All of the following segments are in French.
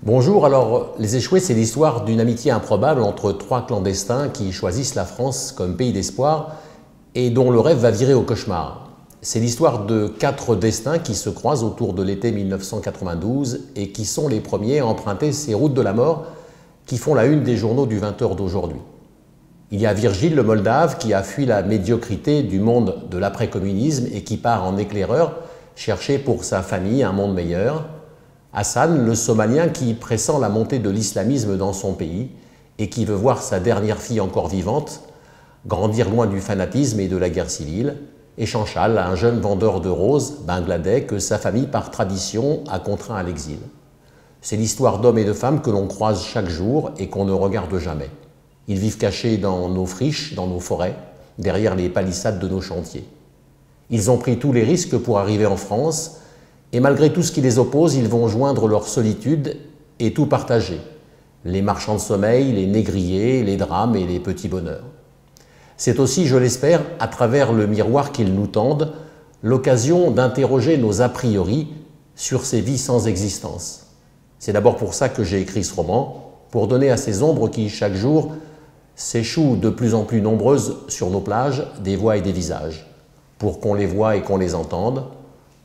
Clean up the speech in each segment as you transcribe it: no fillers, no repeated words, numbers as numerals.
Bonjour, alors Les Échoués, c'est l'histoire d'une amitié improbable entre trois clandestins qui choisissent la France comme pays d'espoir et dont le rêve va virer au cauchemar. C'est l'histoire de quatre destins qui se croisent autour de l'été 1992 et qui sont les premiers à emprunter ces routes de la mort qui font la une des journaux du 20h d'aujourd'hui. Il y a Virgile le Moldave qui a fui la médiocrité du monde de l'après-communisme et qui part en éclaireur chercher pour sa famille un monde meilleur. Hassan, le Somalien qui pressent la montée de l'islamisme dans son pays et qui veut voir sa dernière fille encore vivante grandir loin du fanatisme et de la guerre civile. Et Chanchal, un jeune vendeur de roses bangladais que sa famille, par tradition, a contraint à l'exil. C'est l'histoire d'hommes et de femmes que l'on croise chaque jour et qu'on ne regarde jamais. Ils vivent cachés dans nos friches, dans nos forêts, derrière les palissades de nos chantiers. Ils ont pris tous les risques pour arriver en France. Et malgré tout ce qui les oppose, ils vont joindre leur solitude et tout partager. Les marchands de sommeil, les négriers, les drames et les petits bonheurs. C'est aussi, je l'espère, à travers le miroir qu'ils nous tendent, l'occasion d'interroger nos a priori sur ces vies sans existence. C'est d'abord pour ça que j'ai écrit ce roman, pour donner à ces ombres qui, chaque jour, s'échouent de plus en plus nombreuses sur nos plages, des voix et des visages, pour qu'on les voie et qu'on les entende,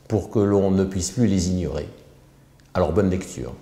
pour que l'on ne puisse plus les ignorer. Alors bonne lecture.